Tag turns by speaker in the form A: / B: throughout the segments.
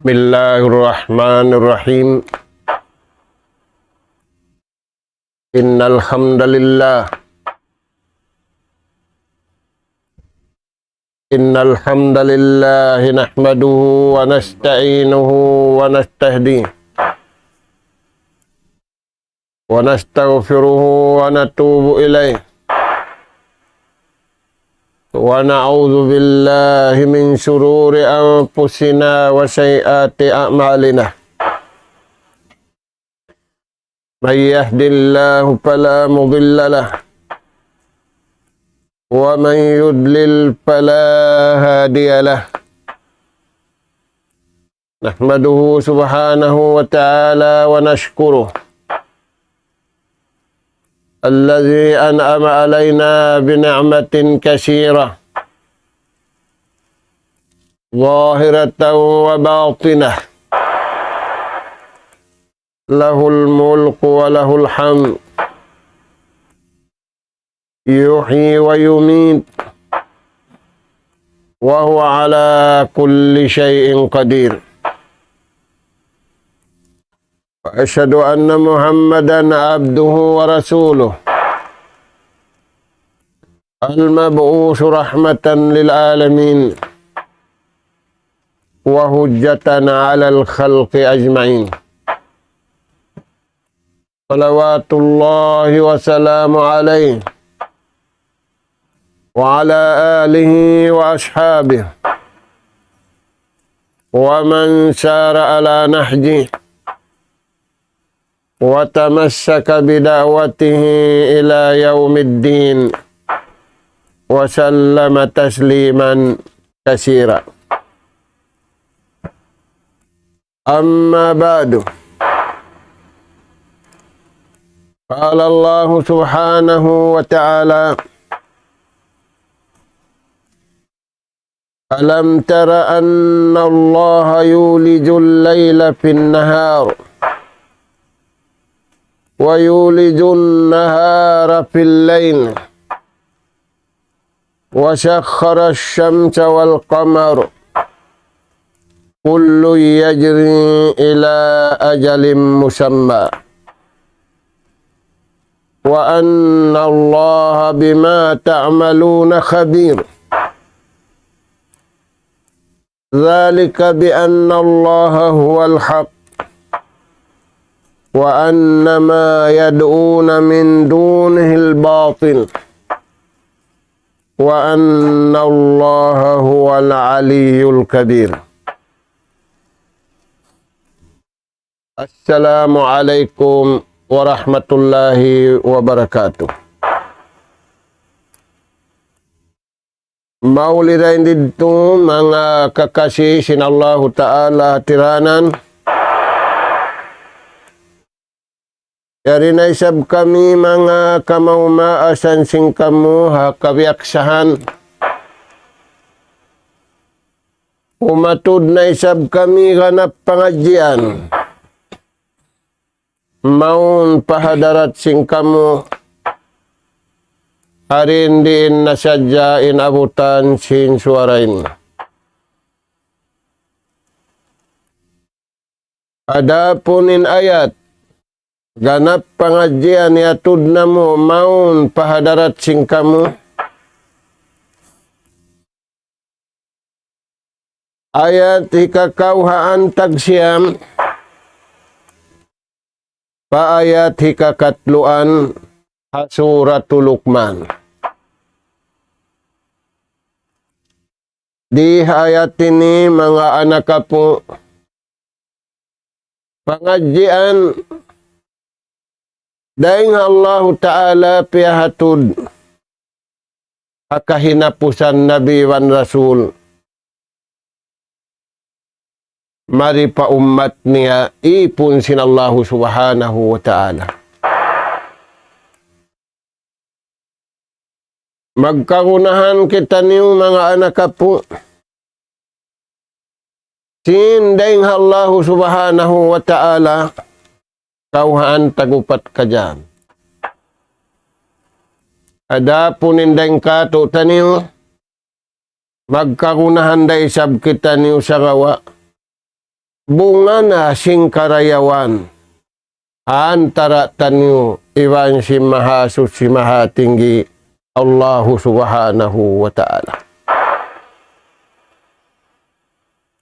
A: Bismillahirrahmanirrahim. Innal hamdalillah nahmaduhu wa nasta'inuhu wa nastahdihi wa nastaghfiruhu wa natubu ilayh wa na'udzu billahi min shururi anfusina wa sayyiati a'malina. May yahdihillahu fala mudilla lahu wa man yudlil fala hadiya lahu. Nahmaduhu subhanahu wa ta'ala wa nashkuruh alladhi an'ama alayna bi ni'matin katsirah zahiratan wa batinah. Lahul mulku wa lahul hamd yuhyi wa yumit wa huwa ala kulli syai'in qadir. Wa asyhadu anna Muhammadan abduhu wa rasuluh al-mab'uts rahmatan lil alamin wa hujjatan 'alal khalqi ajma'in. Salawatullahi wa salamu alaihi wa ala alihi wa ashabihi wa man sara ala nahjihi wa tamassaka bida'watihi ila yaumiddin wa sallama tasliman katsira. Amma ba'du. Qala Allah subhanahu wa ta'ala: Alam tara anna Allah yulijul layla fin nahar wa yulijun nahara fil layl wa sakhkhara asy-syamsa wal qamara kullu yajri ila ajalin musamma wa anna Allah bima ta'maluna khabir. Dzalika bi anna Allah huwal haqq wa anna ma yad'una min dunihil batil wa anna Allah huwal aliyyul kabir. Assalamu alaikum warahmatullahi wabarakatuh. Maulidain dito mga kakasih sinallahu ta'ala tiranan. Yari na isab kami mga kamaumaasan sing kamu hakabiaksahan. Umatud na isab kami ganap pangadjian. Maun pahadarat sing kamu harin din nasadyain abutan sin suarain. Adapunin ayat ganap pangadjian yatud namo maun pahadarat sing kamu. Ayat hikakauhaan tagsiam pa ayat hikakatluan Suratul Luqman. Di ayat ini mga anak po pangadjian daing Allah Ta'ala pihatud akahinapusan Nabi wan Rasul mari pa umat niya ipun sinallahu subhanahu wa ta'ala. Magkagunahan kita niyo mga anak po. Sindaing Allah subhanahu wa ta'ala, kauhaan tagupat ka dyan. Ada punindaing kato taniyo, magkagunahan da isab kita niyo sa gawa. Bunga na sing karayawan, antara taniyo, iwan si mahasus si mahatinggi, Allah subhanahu wa ta'ala.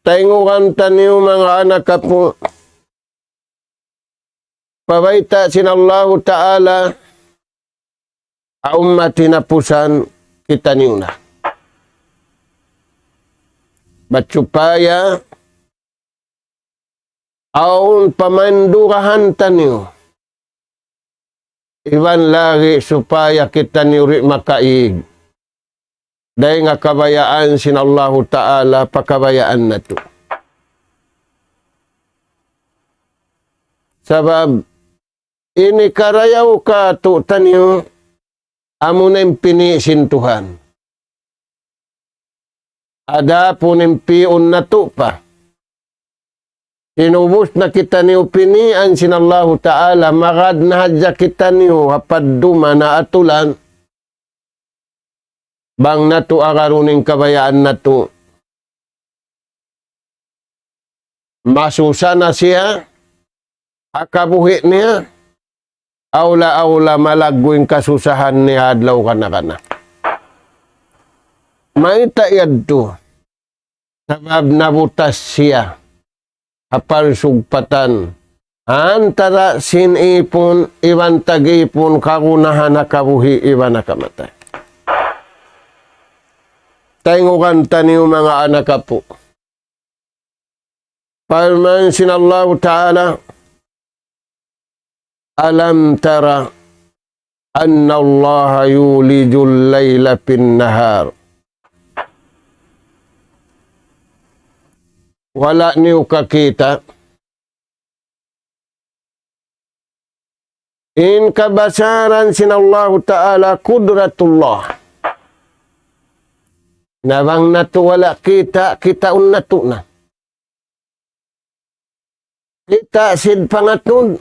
A: Taingukan taniyo mga anak po, pabaita sin Allah ta'ala, ummati na pusan kita niyo na. Batsupaya, aun pamandurahan taniyo, iwan lagi supaya kita niyo rin makaig. Dahil nga kabayaan sin Allah ta'ala, pakabayaan na to. Sabab, ini karayaw ka to taniyo, amo na pinisin Tuhan. Ada po nimpion na to pa. Inubos na kita niyo pinian sin Allah ta'ala, magad na hadya kita niyo hapad duma na atulan. Bang na to agaruning kabayaan na to. Masusa na siya, akabuhi niya, aula-aula malagwing kasusahan ni hadlaw kana. May tayad to. Sabab nabutas siya. Apal sugpatan. Antara sinipon, iwan tagipon, kagunahan na kabuhi, iwan na kamatay. Taingukan taniyo mga anak po. Parman sin Allah ta'ala, alam tara anna Allah yulijul layla pin nahar. Wala niyo kakita. In kabasaran sin Allah ta'ala kudratullah. Nawang nato wala kita nato na. Kita sin pangatud.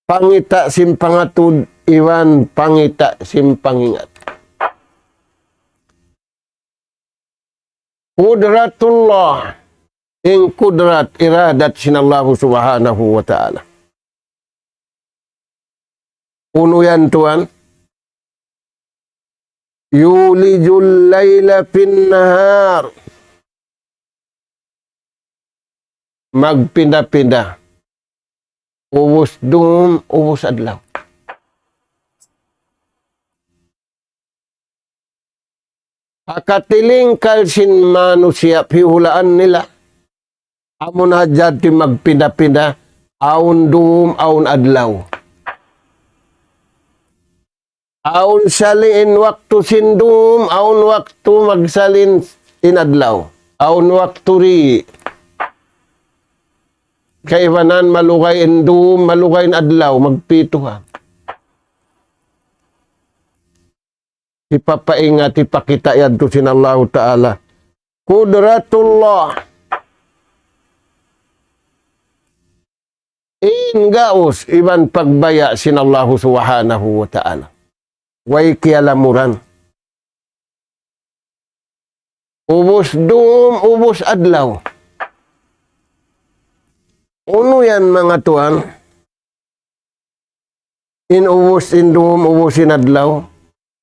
A: Pangita sim pangatud, iwan pangita sim pangingat. Kudratullah. In kudrat iradat sin Allah subhanahu wa ta'ala. Uno yan tuan. Yulijul layla fin nahar. Magpinda-pinda. Ubus dum, ubus adlaw. Akatiling kalsin manusia pihulaan nila. Amon hajad ti magpinda-pinda. Aun dum, aun adlaw. Aun salin waktu sindum, aun waktu magsalin inadlaw. Aun waktu ri. Kaibanan malugay indum, malugay adlaw, magpituhan. Ipapaingat, ipakita yan to sin Allah ta'ala. Kudratullah. Ingaos, iban pagbaya sin Allah subhanahu wa ta'ala. Way kialamuran. Ubus dum, ubus adlaw. Uno yan mga tuan. Inubus indum, ubus inadlaw.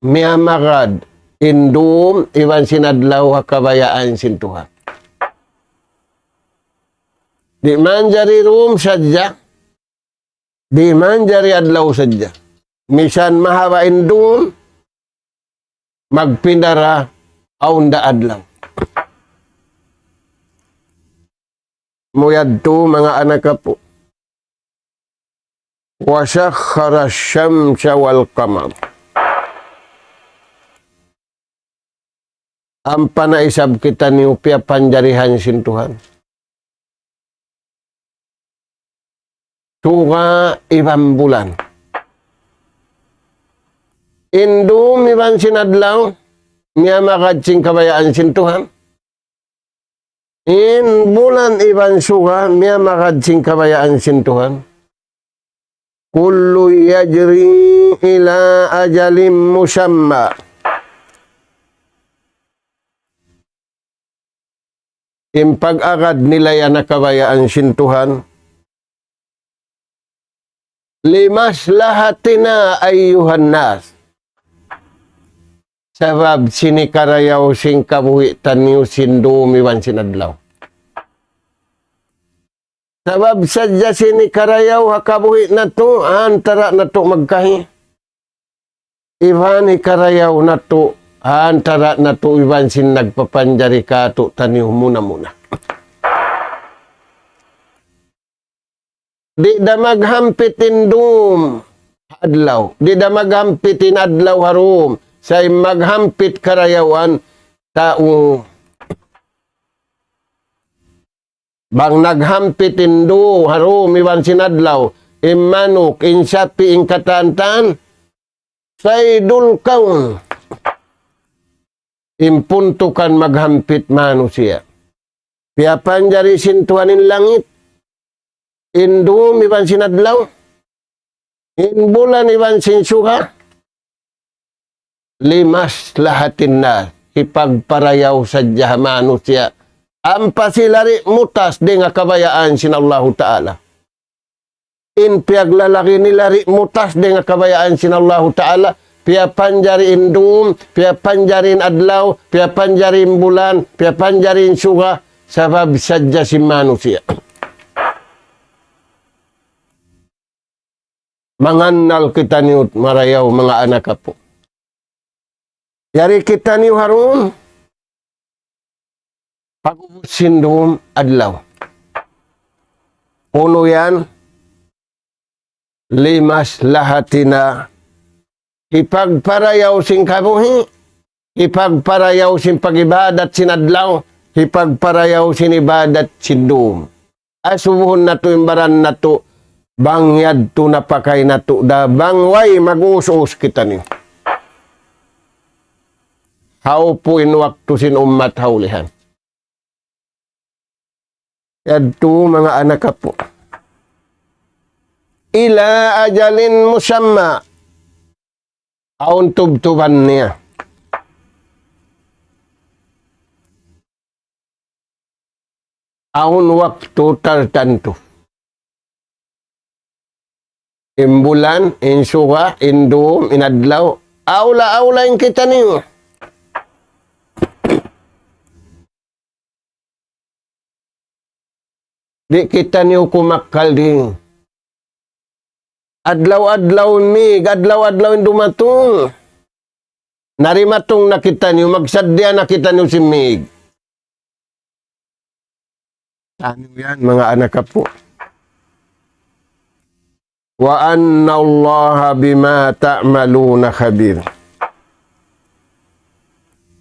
A: Miamagad. Indum, iwan sinadlaw, kabayaan sin Tuhan. Di man jari rum sadya. Di man jari adlaw sadya. Misan mahaba indum, magpindara, aunda adlaw. Muyad to mga anak po. Wasakhara syamsa wal qamar. Ang panaisab kita ni upya panjarihan sin Tuhan. Tunga ibang bulan. Indum iban sinadlaw, miya makadsing kabayaan sintuhan. In bulan iban suga, miya makadsing kabayaan sintuhan. Kullu yajri ila ajalim musamma. Impag-agad nila yan na kabayaan sintuhan. Limas lahatina ayyuhan nas. Sabab sinikarayaw sing kabuhi taniw sindumiwan sinadlaw. Sabab sadya sinikarayaw hakabuhi na to, antara na to magkahi. Iban ikarayaw na to, antara na to iban sin nagpapanjari ka to taniw muna. Di da maghampitin dum adlaw. Di da maghampitin adlaw harum. Say maghampit karayawan tao. Bang naghampitin do harum iwan sinadlaw. Imanok insapi ingkatantan. Say dulkaw. Impuntukan maghampit manusia. Piapan jari sintuanin langit. Indum iban sinadlaw. In bulan iban sinsuha. Limas lahatin na. Ipagparayaw sa manusia. Ampa silari mutas di nga kabayaan sinallahu ta'ala. In piaglalaki nilari mutas di nga kabayaan sinallahu ta'ala. Piapanjari indum, piapanjarin adlaw, piapanjarin bulan, piapanjarin suha. Sabab sadya si manusia. Manganal kita niyo marayaw mga anak po. Yari kita niyo haron. Pag-ubusin doon adlaw. Uno yan. Limas lahatina. Ipagparayaw sing kabuhi. Ipagparayaw sing pagibadat sinadlaw. Ipagparayaw sin ibadat sindum. Asubuhon na to imbaran na to. Bangyad to napakay na to da bangway mag-usos kita niyo. How po inwakto sin umat haulihan. Yadto mga anak po. Ila ajalin musamma. Aun tubtuban niya. Aun waktu tartanto. Imbulan, insuga, indum, inadlaw. Aula-aula yung kita niyo. Di kita niyo kumakal din. Adlaw-adlaw ni, adlaw-adlaw yung dumatong. Narimatong nakita niyo, magsadya nakita niyo si Mig. Ano yan, mga anak po? Wa anna Allah bima ta'maluna khabir.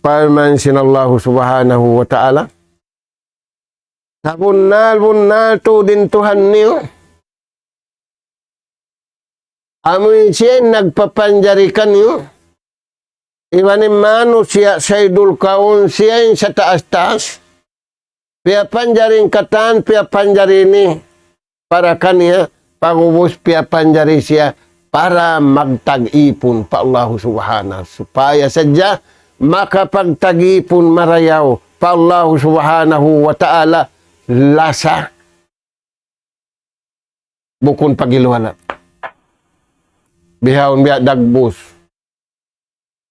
A: Parman sinallahu subhanahu wa ta'ala. Bunal to din Tuhan niyo. Amoy siya nagpapanjarikan niyo. Iwanin manusia sa idul kaun siya sa taas-taas. Piapanjarin katan, piapanjarin ni. Para kanya, pagubos piapanjari siya para magtag-ipon pa Allah subhanahu. Supaya sadya makapagtag-ipon marayaw pa Allah subhanahu wa ta'ala lasa bukon pagiluhala. Bihawon biya dagbus.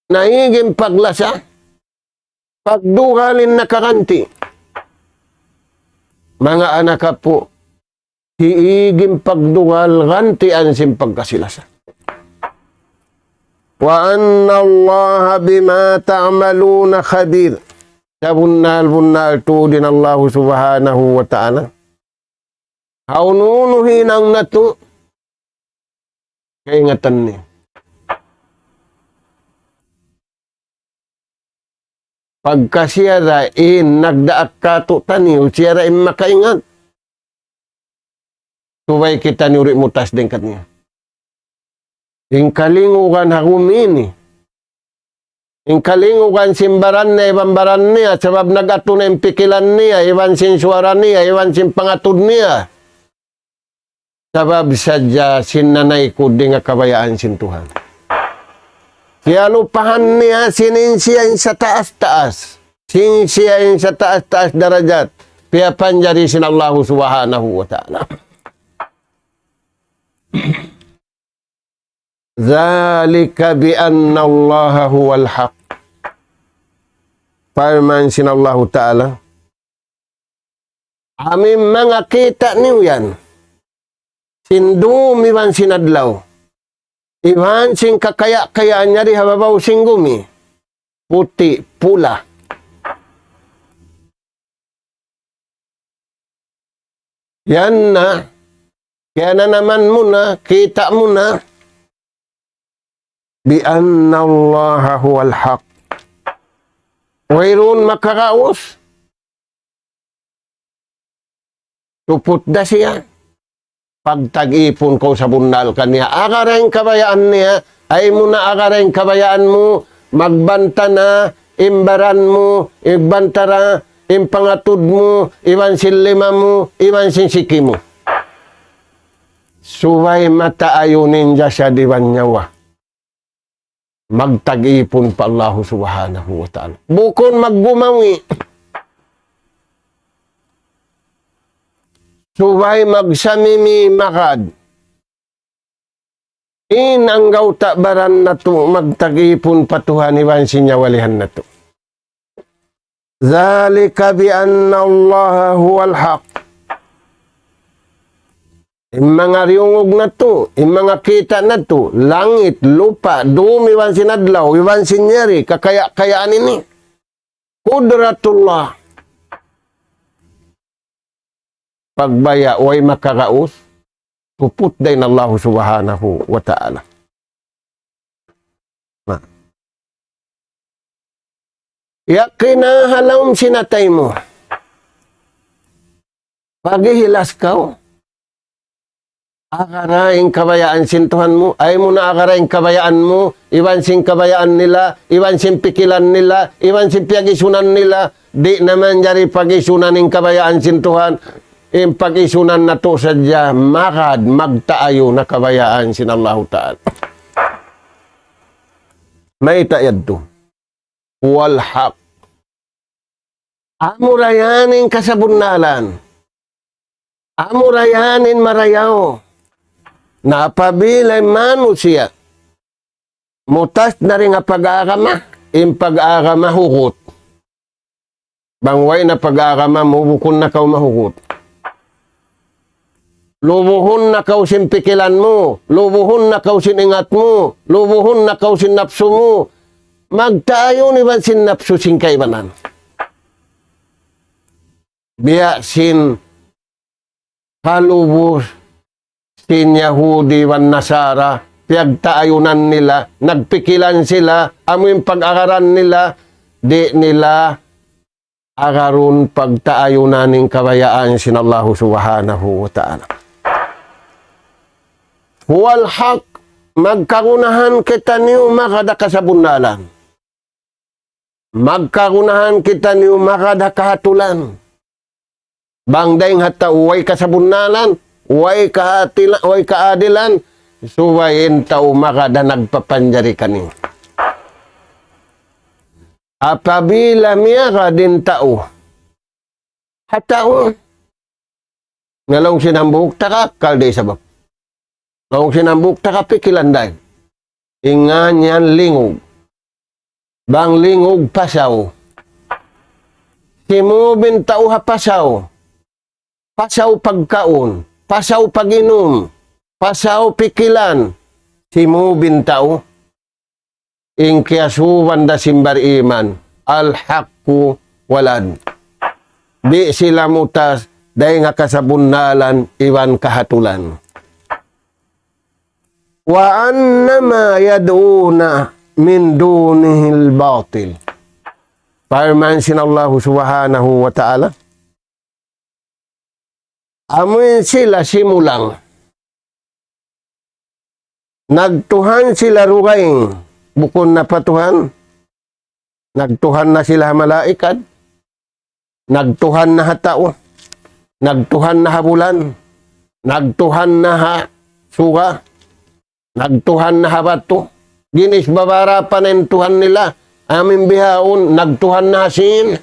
A: Naigim paglasa pagduhalin na kakanti. Mga anak po, hiigim pagdugal ganti ansim pagkasilasa. Wa anna Allah bima ta'maluna khabir. Sabunal to din Allah subhanahu wa ta'ala. Haununuhin ang nato. Kaingatan ni. Pagka siya rain, nagdaak ka to taniw, siya rain makaingat. Tuway kita ni uri mutas din kanya. Yung kalingukan hakumini, Ing kalingugan simbaran niya, ibambaran niya, sabab nagato na yung pikilan niya, iwan sin suara niya, iwan sin pangatod niya. Sabab sadya sinanay ko di nga kabayaan sin Tuhan. Kaya lupahan niya, sininsiyain sa taas-taas. Sininsiyain sa taas-taas darajat. Kaya panjari sin Allah subhanahu wa ta'ala. Zalika bi anna Allah huwal haq. Firman sin Allah ta'ala. Amin mga kita niyo yan. Sindumi man sinadlaw. Iwan sing kakaya-kayaan niya di hababaw sing gumi. Puti, pula. Yan na. Kaya na naman mo na, kita mo na. Bi anna Allah huwal haq. Wayroon makaraos. Tupot da siya. Pagtag-ipon ko sa bundal kaniya. Akareng kabayaan niya, ay mo na akareng kabayaan mo, magbanta na, imbaran mo, igbantara, impangatod mo, iwan sin lima mo, iwan sin siki mo. Suway mataayunin dya siya diwan nyawa. Magtag-ipon pa Allah subhanahu wa ta'ala. Bukon magbumawi. Suway magsamimi makad. Inanggaw takbaran na to, magtag-ipon patuhan iwan sinyawalihan na to. Zalika bi anna Allah huwal haq. Yung mga riungog na to, yung mga kita na to, langit, lupa, dumi iwan sinadlaw, iwan sinyari, kakaya-kayaan ini. Kudratullah. Pagbaya, way makaraos, puput din Allah subhanahu wa ta'ala. Yakinahalawm sinatay mo. Pagihilas ka, akaraing kabayaan sintuhan mo, ay mo na akaraing kabayaan mo, iwan sin kabayaan nila, iwan sin pikilan nila, iwan sin pagisunan nila, di naman jari pagisunan ng kabayaan sintuhan, yung pag-isunan na to sadya, makad, magtaayo na kabayaan sin Allah Ta'ala. May tayad to. Wal haq. Amurayanin kasabunalan. Amurayanin marayaw. Napabilay manusia. Mutas na rin nga pag-aarama. Yung pag-aarama hukot. Bangway na pag-aarama, mubukon na kaw mahukot. Lubuhon na kaw sin pikilan mo, lubuhon na kaw sin ingat mo, lubuhon na kaw sin napso mo. Magtayo ni ban sin napso sin kaibanan. Biya sin halubos sin Yahudi wan Nasara, piyagtaayunan nila, nagpikilan sila, amoy pag-akaran nila, di nila agarun pagtaayunan ng kabayaan sin Allah subhanahu wa ta'ala. Huwal haq, magkagunahan kita niyo makada kasabundalan. Magkagunahan kita niyo makada kahatulan. Bangdaing hata uway kasabundalan, uway kaadilan, suwayin tao makada nagpapanjari kaniyo. Apabila miya ka din tao, hatao, ngalong sinambuk takakal day sabab. Ngalong sinambuk takapikilanday. Ingan yan lingog. Bang lingog pasaw. Simubin tao ha pasaw. Pasaw pagkaon. Pasaw paginom. Pasaw pikilan. Simubin tao. Ingkiasuwan da simbar iman, al-haqqu walad. Di sila mutas, dahi nga kasabunnalan, iwan kahatulan. Wa annama yad'una min dunihil batil. Firman sin Allah subhanahu wa ta'ala. Amoy sila simulang. Nagtuhan sila rugaing. Bukon na patuhan, Nagtuhan na sila malaikat. Nagtuhan na hatao. Nagtuhan na habulan. Nagtuhan na suga. Nagtuhan na habato. Ginis babara pa na yung tuhan nila. Aming bihaon, nagtuhan na hasin.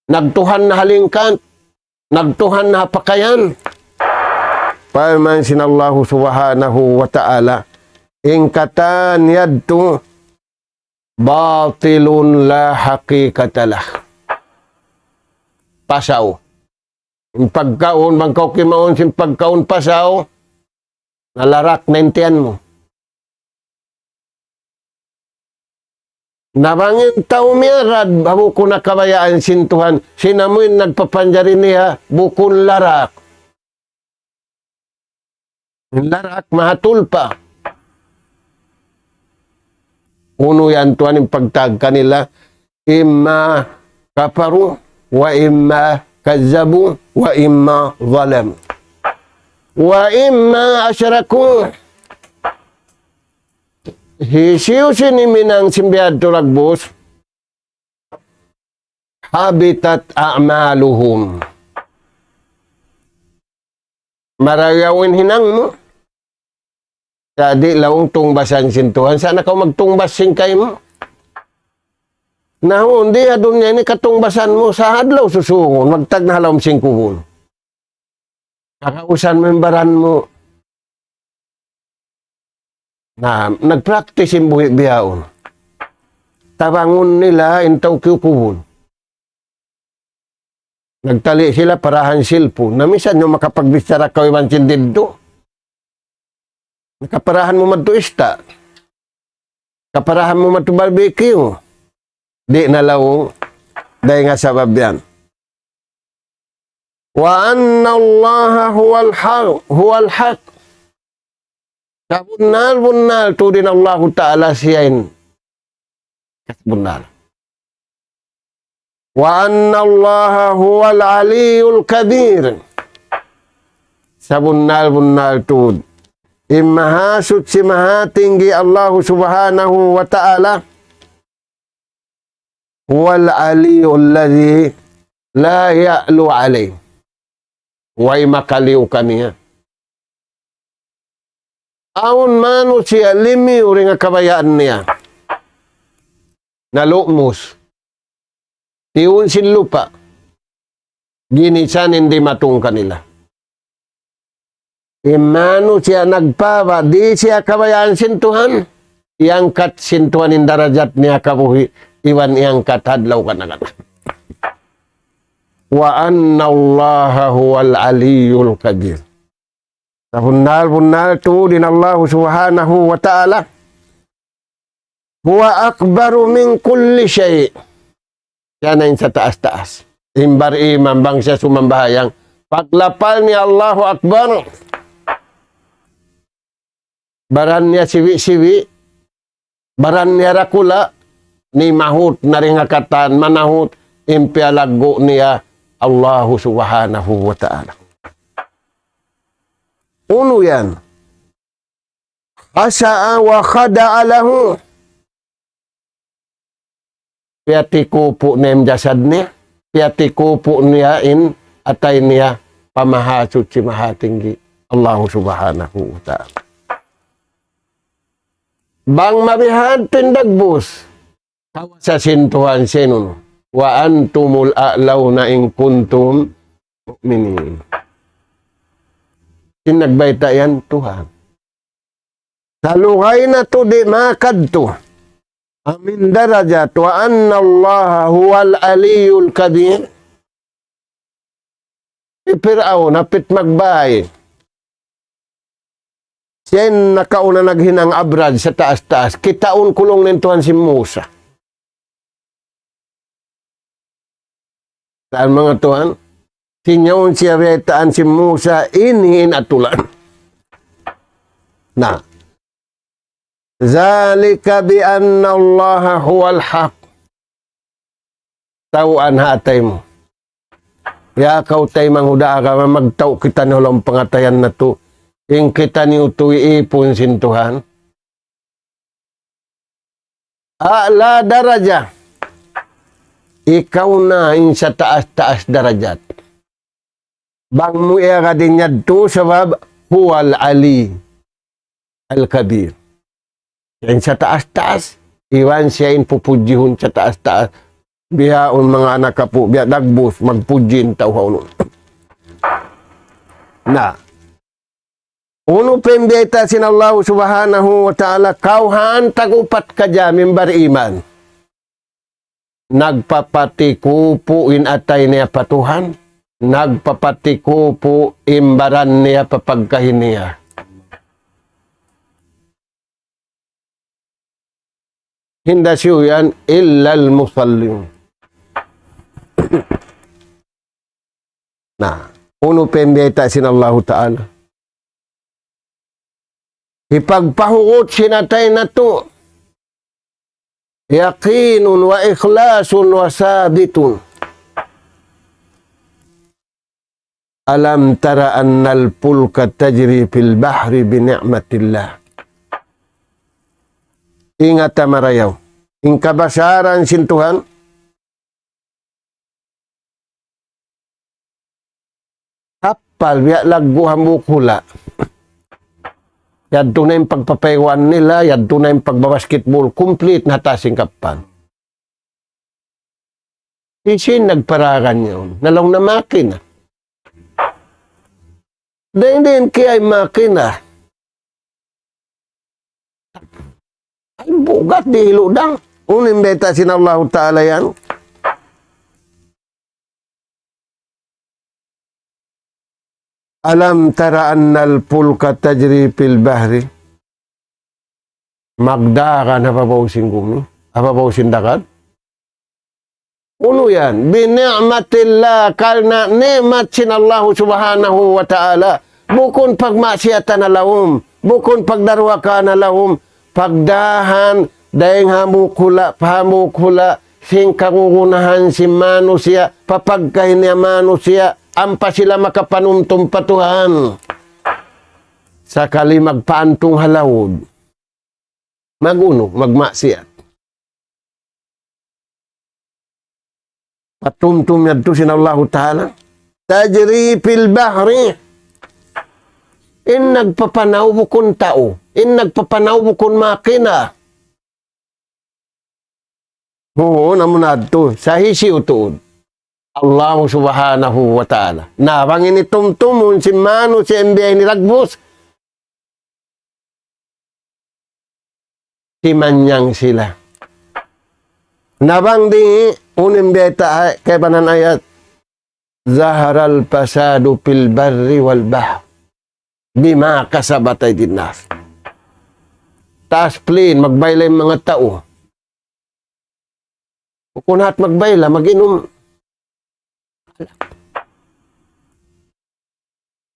A: Nagtuhan na halingkan. Nagtuhan na hapakayan. Paman sinallahu subhanahu wa ta'ala. Ingkatan yadto batilun la hakikatalah. Pasaw. Yung pagkaon, bangkaw kimaon, yung pagkaon pasaw, nalarak na intiyan mo. Nabangin tao mirad, bago ko nakabayaan sintuhan, sinamuin nagpapanjari niya, bukon larak. Larak, mahatulpa. Uno yan tuan yung pagtag kanila, imma kaparu, wa imma kazzabu, wa imma zalam. Wa imma asyaraku. Hisiyo siniminang simbiyad tulagbos, habitat a'maluhum. Maragawin hinang mo. Jadi laung tungbasan sintuhan. Sana kau magtungbas singkay mo. Nahon, di adun niya ni katungbasan mo sa hadlaw susungon. Magtag na halawang singkuhon. Kakausan mo yung baran mo. Na, nag-practice yung buhi biyaon. Tabangon nila intaw kikuhon. Nagtali sila parahan silpo. Namisan nyo makapagbistara kaw iwan sindiddo. Kaparahan mo matuista. Kaparahan mo matubarbecue. Di na lawong. Dahil nga sabab yan. Wa anna Allah huwal haq. Kabunal tudin Allah Ta'ala siyain. Kabunal. Wa anna Allah huwal aliyul kabir. Sabunal tud. Imahasud si maha tinggi Allah subhanahu wa ta'ala. Huwal aliyul ladhi la ya'lu alayh. Way makaliw kaniya. Aun mano siya limi uri nga kabayaan niya. Nalukmos. Tiun sin lupa. Ginisan hindi matung kanila. Imano siya nagpaba, di siya kabayaan sintuhan. Iangkat sintuhan in darajat niya kabuhi. Iwan iangkat hadlaw ka na. Wa anna Allah huwal aliyul kabir. Bunal tu din Allah subhanahu wa ta'ala. Huwa akbaru min kulli syai'. Yan ang sa taas-taas. Imbar imam bangsa sumambahayang. Paglapal ni Allahu Akbar. Baran niya siwi-siwi. Baran niya rakula. Ni mahut na ringakatan manahut. Impialago niya Allahu subhanahu wa ta'ala. Uno yan. Khasa'a wa khada'a lahu. Piyati kupo na yung jasad niya. Piyati kupo niya atay niya pamahasud si mahatinggi Allahu subhanahu wa ta'ala. Bang mabihad tindagbus. Sa sintuhan sinun. Wa antumul a'law na in kuntum mu'minin. Sinagbayta yan, Tuhan. Salungay na to di makadto. Amin darajat wa anna Allah huwal aliyul kabir. Ipirao, napit magbay. Siya nakauna naghinang abrad sa taas-taas. Kitaon kulong nintuhan si Musa. Saan mga Tuhan? Sinyaon siya retaan si Musa iniin atulan. Na. Zalika bi anna Allah huwal haq. Tawaan hatay mo. Ya kau tay manghuda ka magtaw kita na walang pangatayan na to. Ing kita ni utuwi ipon sin Tuhan. A'la daraja. ikaw na sa taas-taas darajat. Bang mo ka din yadto sabab huwal ali al-kabir. Yan sa taas-taas, iwan siya pupujihon sa taas-taas. Bihaon mga anak ka po, biya dagbus, magpujin tauhaw nun. Na, uno pembeta sin Allah subhanahu wa ta'ala, kauhan tagupat ka dyan, mimbar iman. Nagpapatikupo inatay niya patuhan, nagpapatikupo imbaran niya papagkahin niya. Hinda siyo yan, illal musallim. Na, uno pembeta sin Allah ta'ala. Ipagpahuot sinatay na to. Yakinun wa ikhlasun wa sabitun. Alam tara annal pulka tajri fil bahri bini'matillah. Ingat marayaw. Ing kabasaran sin Tuhan. Kapal biya laggo hambukula. Yadto na yung pagpapaywan nila, yadto na yung pagbabasketball, complete na tasing kapan. Isin nagparagan yun, nalaw na makina. Dahil kaya ay makina. Ay bugat di iludang. Unim beta sin Allah Ta'ala yan. Alam tara annal pulka tajri fil bahri. Magda ka na babawsin gumi. Babawsin dakat. Uno yan. Bini'matillah kalna ni'mat sin Allah subhanahu wa ta'ala. Bukon pagmasyatan na lahum. Bukon pagdarwa ka na lahum. Pagdahan dahing hamukula, pahamukula. Sing kangunahan si manusia. Papagkahin niya manusia. Ampa sila makapanumtum patuhan. Sakali magpaantong halawod. Maguno, magmaksiat. Patumtum yadto sin Allah Ta'ala. Tajri fil bahri. In nagpapanaw bukon tao. In nagpapanaw bukon makina. Oo, namunad to. Sa hisiw tuod. Allah subhanahu wa ta'ala. Nabang initumtumun si Manu si MBI ni Ragbus. Timanyang sila. Nabang di unim beta kay banan ayat. Zaharal pasadu fil barri wal bahr. Bima kasabatay dinas. Taas plain, magbayla yung mga tao. Kung na't magbayla, mag-inom.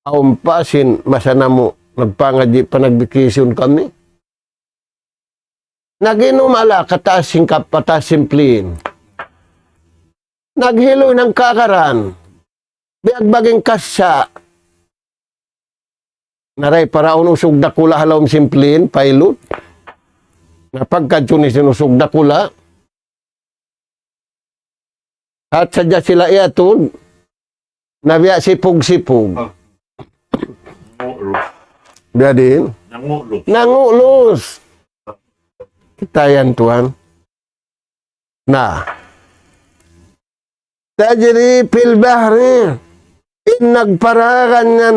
A: Aumpasin masana mo nagpangadji panagbikisyon kami. Naginom ala katasing kapatasim plin. Naghiloy ng kakaran. Biagbaging kasya. Naray para unusog dakula halawm simplin, pilot. Napagkadyo ni sinusog dakula. At sadya sila iatun, nabiya sipog-sipog. Biya din? Nangulos. Kita yan, Tuhan. Na. Tajri fil bahri. In nagparagan yan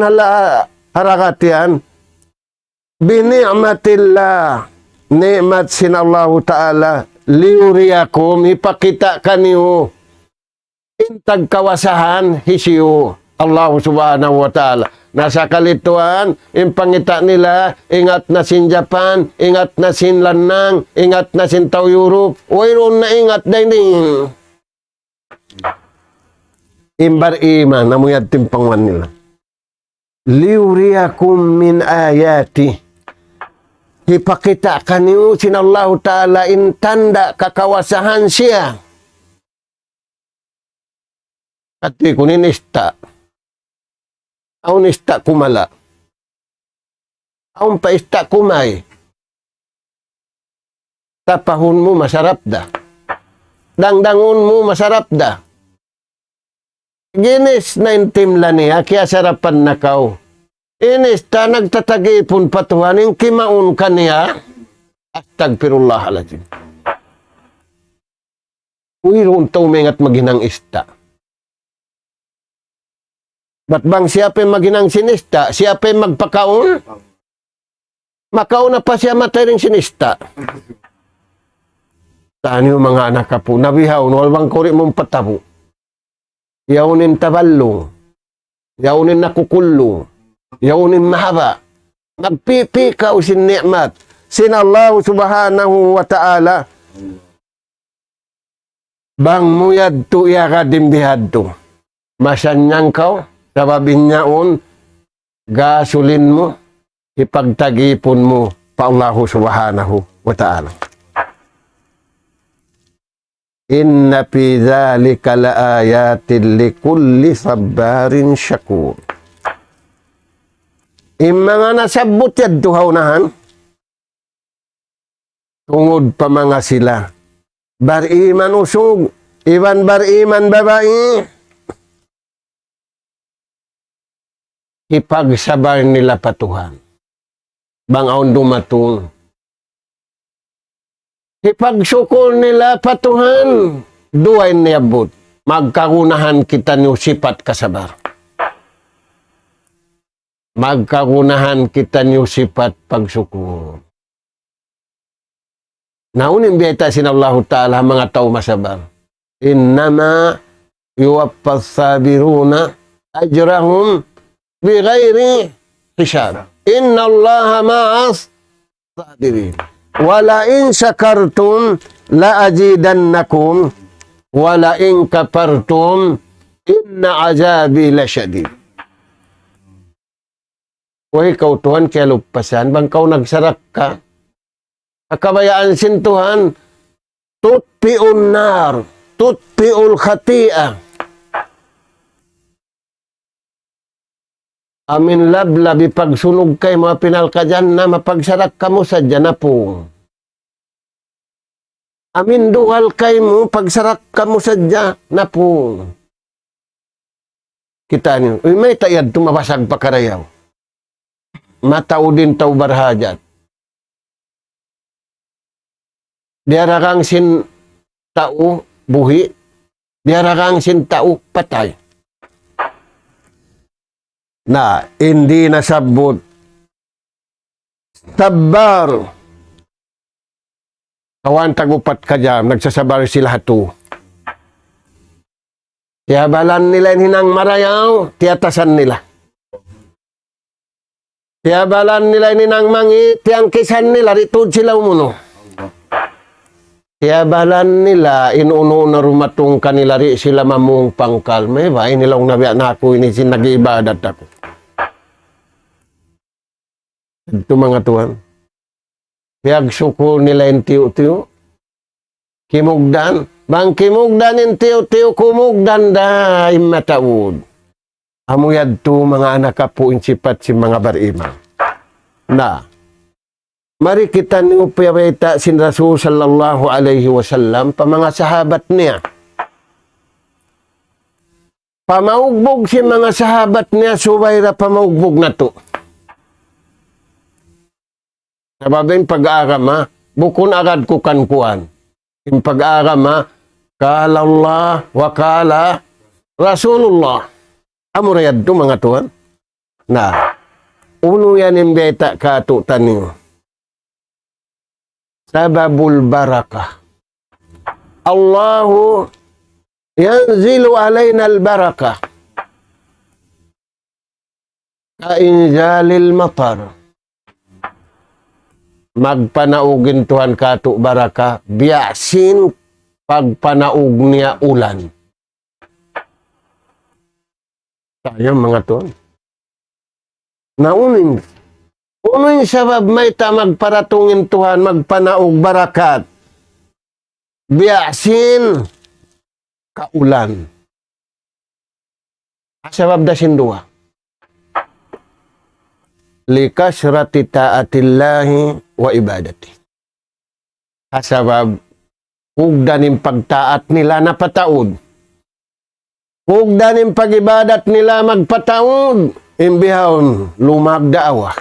A: harakat yan. Bini'matillah. Ni'mat sin Allah Ta'ala. Liuriyakum. Ipakita kaniyo. Intag kawasahan hisiyo Allah subhanahu wa ta'ala. Nasa kalituan, impangita nila, ingat na sin Japan, ingat na sin Lanang, ingat na sin Tao Europe, wayron na ingat din. Imbar iman, namuyad timpangwan nila. Liuriyakum min ayati. Ipakita kaniyo sin Allah ta'ala intanda kakawasahan siya. At kunin ista. Aun ista kumala. Aun pa ista kumay. Tapahun mo masarap da. dangdangon mo masarap da. Ginis na intimla niya, kaya sarapan na kao. Inis ta nagtatagipon patuhan, yung kimaun ka niya, astagfirullahaladzim. Uwiroon tuming at maginang ista. Ba't bang siya pa maginang sinista? Siya pa magpakaon? Makaon na pa siya matay rin sinista. Saan yung mga anak ka po? Nabihaw, walwang kuri mong patabo. Yaunin tabalong. Yaunin nakukulong. Yaunin mahaba. Magpipikaw sin ni'mat. Sin Allah subhanahu wa ta'ala. Bang muyad tu iya ka dimbihad tu. Masanyang kau. Sababin niyaon. Gasulin mo. Ipagtagipon mo pa Allah subhanahu wa ta'ala. Inna fi dhalika laayatin likulli sabbarin syakur. Mga nasabot yan tuhawnahan. Tungod pa mga sila. Bariman usog. Iwan bariman babae. Ipagsabar nila patuhan. Bangaon dumatong. Ipagsukol nila patuhan. Duay niyabot. Magkagunahan kita niyo sipat kasabar. Magkagunahan kita niyo sipat pagsukol. Naunin biyata sinallahu ta'ala mga tao masabar. Innama yuwappas sabiruna ajrahum bighairi hisab. Inna allaha ma'as sabirin. Wala in syakartum la azidannakum wala in kafartum inna azabi lasyadid. Wahai kau Tuhan kaya lupasan bang kau nagsarak ka kabayaan sin Tuhan tutpi'un nar tutpi'ul khati'ah amin lablabi pagsunog kay mga pinalkadyan na mapagsarak ka mo sa dyanapong. Amin duhal kay mo pagsarak ka mo sa dyanapong. Kita niyo, may tayad tumabasag pa karayaw. Matao din tao barhajat. Diara kang sin tao buhi, diara kang sin tao patay. Na hindi nasabot sabar kawan tagupat ka dyan nagsasabar sila hatu tiyabalan nila hinang marayaw tiyatasan nila tiyabalan nila hinang mangi tiyang kisan nila ritod sila umuno tiyabalan nila inuno na rumatong kanila ri sila mamung pangkal may ba inilang nabiya na ako ini sin nag-ibadat ako. Ito mga tuwan. Piyagsuko nila yung tiyo-tiyo. Kimugdan. Bang kimugdan yung tiyo-tiyo, kumugdan da imataud. Amuyad to mga anak kapo insipat si mga barima. Na, mari kita niyo piyabita sin Rasul sallallahu alaihi wasallam pa mga sahabat niya. Pamaugbog si mga sahabat niya, suwayra pamaugbog na to. Sababing pag-aarama, bukon agad ko kankuan. Yung pag-aarama, kala Allah, wakala Rasulullah. Amurayad to mga tuwan. Na, uno yan yung beta katutan niyo. Sababul barakah. Allahu yanzilu alayna al-barakah. Kainjalil matar. Magpanaugin Tuhan kato baraka biyasin pagpanaug niya ulan. Sayang mga Tuhan. Naunin. Uno'y sabab may ta magparatungin Tuhan magpanaug barakat. Biyasin kaulan. Sabab da sindua. Likasrati ta'atillahi wa ibadati. Kasabab Hugda ning pagtaat nila napataod. Hugda ning pagibadat nila magpataod. Imbihon, lumagdaawa.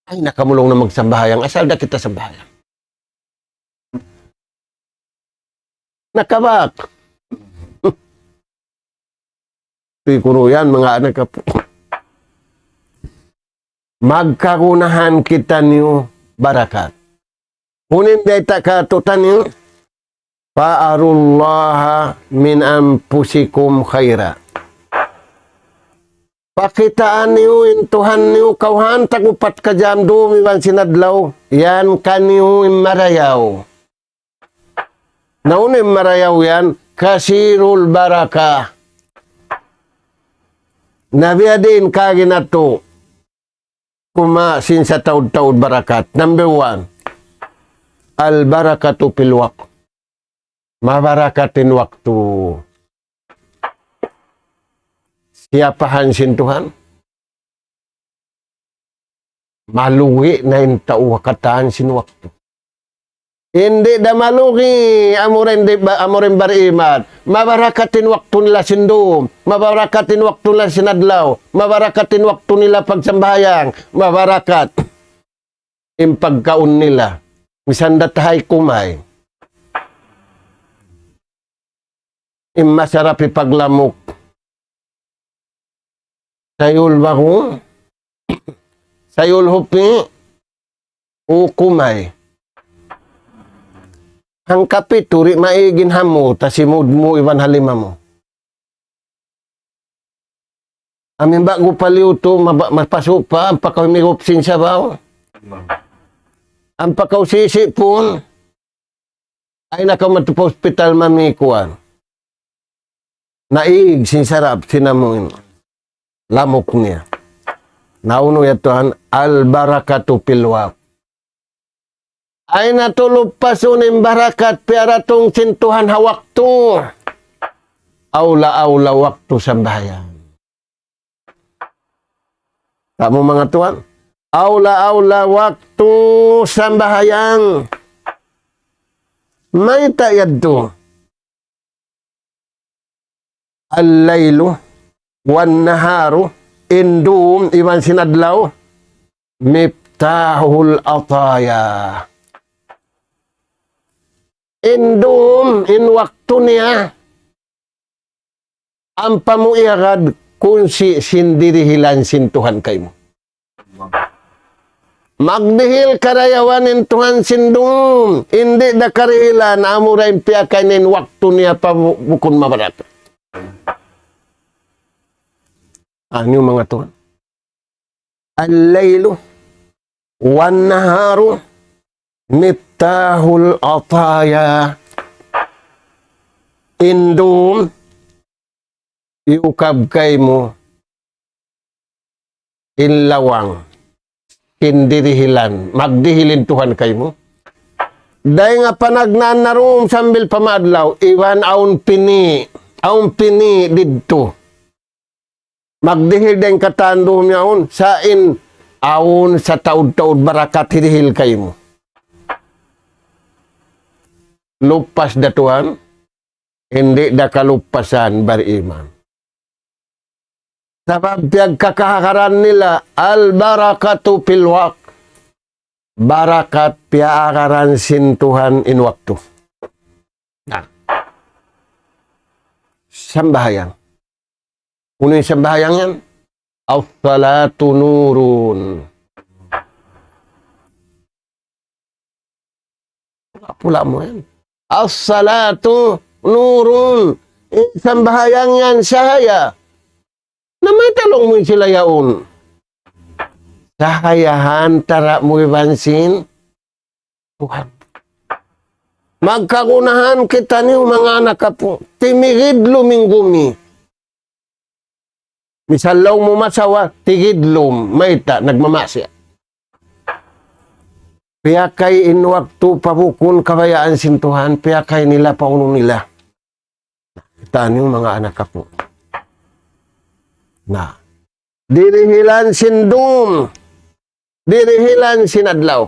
A: Ay, nakamulong na magsambahayang. Asal da kita sambahayang. Nakabak. Siguro yan, mga anak ka po. Magkagunahan kita niyo barakat. Kunin dayta katutan niyo. Fa'arullaha min anfusikum khaira. Pakitaan niyo, intuhan niyo, kauhan, tagupat ka jam dumiwan sinadlaw. Yan kaniyo marayaw. Naunin marayaw yan, kasirul baraka. Nabiya din kaginato. Kumasin sa taud-taud barakat. Number 1, al-barakatu fil waqt. Mabarakatin waktu. Siapahan sin Tuhan? Maluwi na yung kataan sin waktu. Hindi da malugi, amurin barimat. Mabarakatin waktu nila sindum. Mabarakatin waktu nila sinadlaw. Mabarakatin waktu nila pagsambayang. Mabarakat. Impagkaon nila. Misandatahay kumay. Masarap ipaglamok. Sayul bako. Sayul hupi. Ukumay. Ang kapit, turi maigin hamo, tasimod mo, iwan halima mo. Amin bago paliw to, mapaso pa, ang pakaw may upsin sa baw. Ang pakaw sisi po, ay nakamatupa hospital mamikuan. Naig, sinsarap, sinamuin. Lamok niya. Nauno yatuhan, al-barakatu pilwak. Ay natulog pa sunim barakat piara tong sintuhan hawakto. Aula-aula waktu sa bayan. Kamu mga tuan? Aula-aula waktu sa bahayang. May tayad to. Al-laylu wan naharu indum iwan sinadlaw miftahul ataya. Indum, in waktu niya, ang pamuirad kung sindirihilan sintuhan kayo mo. Magdihil karayawan in Tuhan sindum, hindi da karihilan, amurain piyakainin waktu niya pa bukun mabarat. Ano yung mga Tuhan? Al-laylu, wan naharu, miftahul ataya. Indum iukab kay mo inlawang indirihilan magdihilin Tuhan kay mo day nga panagnan na room sambil pamadlaw iwan aun pini didto magdihil den katandom yaon sain aun sa taud-taud barakat hirihil kay mo. Lupas da Tuhan, hindi da kalupasan bariman. Sabab piyagkakakaran nila, al-barakatu fil waqt. Barakat piakaran sin Tuhan in waktu. Nah. Sambahayang. Ano yung sambahayang yan? As-salatu nurun. Pula mo yan. As-salatu nurun. Isang bahayang yan sahaya. Na may talong mo sila yaon. Sahayahan tara mo ibansin. Tuhan. Magkagunahan kita niyo mga anak ka po. Timigid luminggumi. Misalaw mo masawa, tigidlom. Mayta, nagmamasya. Piyakay in waktu pabukun kabayaan sintuhan, piyakay nila pauno nila. Kitaan yung mga anak ka po. Na, dirihilan sindum, dirihilan sinadlaw.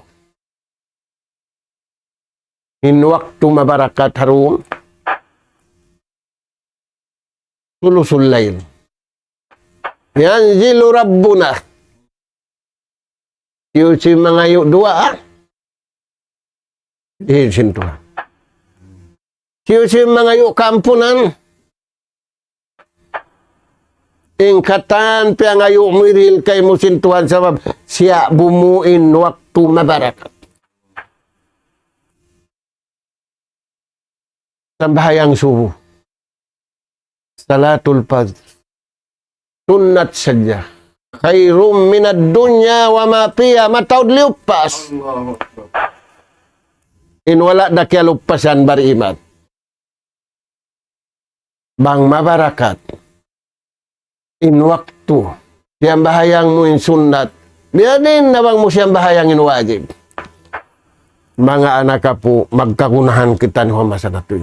A: in waktu mabarakat harum sulusul lail yanzilu rabbuna yusi mangayu dua dihin Tuhan yusi mangayu kampunan ingkatan piangayu miril kay musin Tuhan sabab siya bumuin waktu mabarakat. Sambahayang subuh. Salatul fajr. Sunnat saja. Khairum minad dunya wa ma fiha mataud liupas. In wala da kaya lupasan bariman. Bang mabarakat. In waktu siyang bahayang mo in sunnat biya din na bang mo siyang bahayang in wajib mga anak ka po magkagunahan kita ni Humasa na ito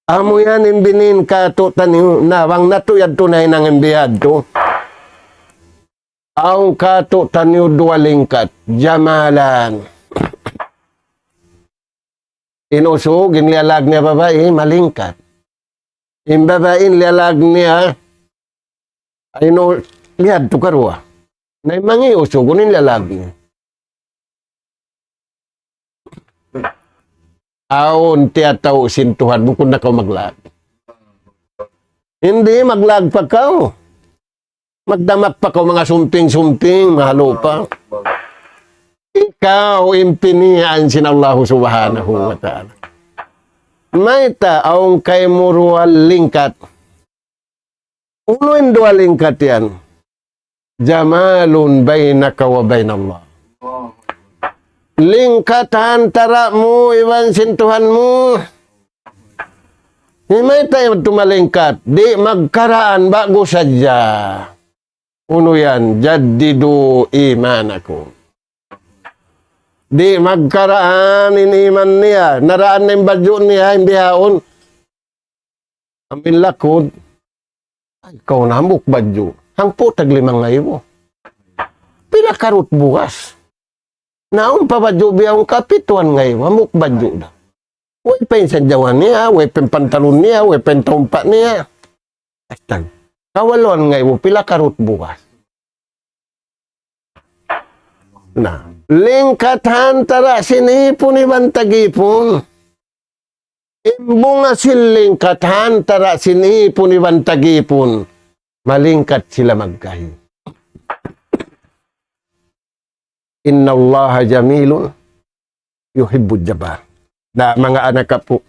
A: amo yan imbinin ka to taniw na bang natuyad tunay ng imbiyad to ang ka to taniw duwalingkat jamalan inusog inlialag niya babae malingkat in babain lialag niya ay no liad to karwa na mangi uso kunin lialag niya aon tiyataw sintuhan bukod na ka maglag hindi maglag pa ka magdamak pa ka mga sumping-sumping mahalo pa ikaw impinian sin Allah subhanahu wa ta'ala may taong kay murual lingkat. Unuin dua lingkat yan. Jamalun bainaka wa bainallah. Lingkat antara mo, iwan sintuhan mo. May tayo tumalingkat. Di magkaraan bago sadya. Uno yan, jaddidu imanakum. Di magkaraan iniman niya. Naraan na yung badyo niya, yung bihaon. Amin lakod. Ay, ikaw namuk badyo. Hang po taglimang ngayon mo. Pila karot bukas. Naon pa badyo biyahong kapituan ngayon. Hamuk badyo na. Huwag pa yung sadyawan niya, huwag pa yung pantalon niya, huwag pa yung trompa niya. Astag. Kawaluan ngayon mo, pila karot bukas. Na. Lingkat tara sinipon ni Bantagipon. Imbunga silingkat tara sinipon ni Bantagipon. Malingkat sila magkahi. Inna Allah jamilun yuhibbud jabar. Na mga anak ka po.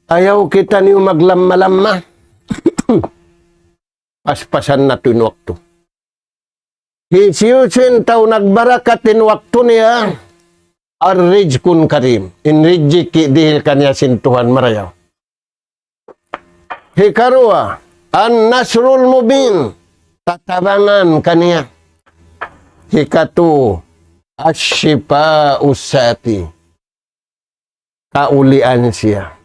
A: Ayaw kita niyo maglamma-lamma. Paspasan na ito waktu. Hisiyusin tao nagbarakat in waktu niya ar-rij kun karim. In-riji ki dihil kanya sintuhan marayaw. Hikarua, an-nasrul mubin. Tatabangan kanya. Hikatu, asyipa usati. Kaulian siya.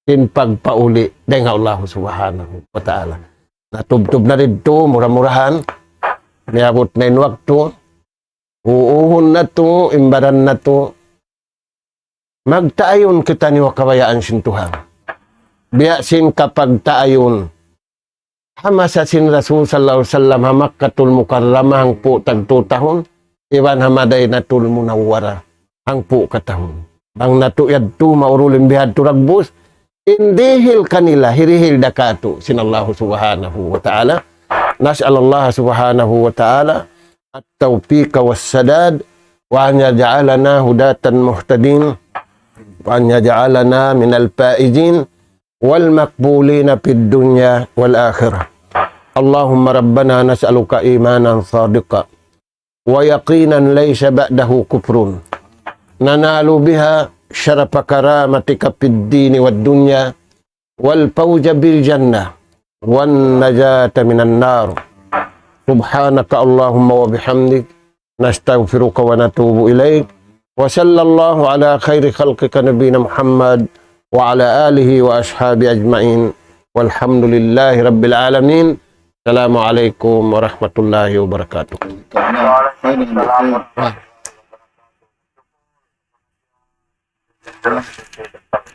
A: In pagpauli dengan Allah subhanahu wa ta'ala. Natubtub na rin ito, murah-murahan. Niabot na yung waktu, uuhon na to, imbaran na to, magtaayon kita ni wakabayaan sintuhan. Biyasin kapag taayon, hamasa sin Rasul sallallahu alaihi wasallam hamakkatul mukarramah hang po tagtutahon, iwan hamaday na tul munawwara hang po katahon. Bang natuyad to, maurulim bihad to ragbus, indihil kanila, hirihil dakato, sinallahu subhanahu wa ta'ala. نسأل الله سبحانه وتعالى التوفيق والسداد وأن يجعلنا هداة مهتدين وأن يجعلنا من الفائزين والمقبولين في الدنيا والآخرة اللهم ربنا نسألك إيمانا صادقا ويقينا ليس بعده كفر ننال بها شرف كرامتك في الدين والدنيا والفوز بالجنة والنجاة من النار سبحانك اللهم وبحمدك نستغفرك ونتوب إليك وصلى الله على خير خلقك نبينا محمد وعلى آله وأصحابه أجمعين والحمد لله رب العالمين السلام عليكم ورحمة الله وبركاته.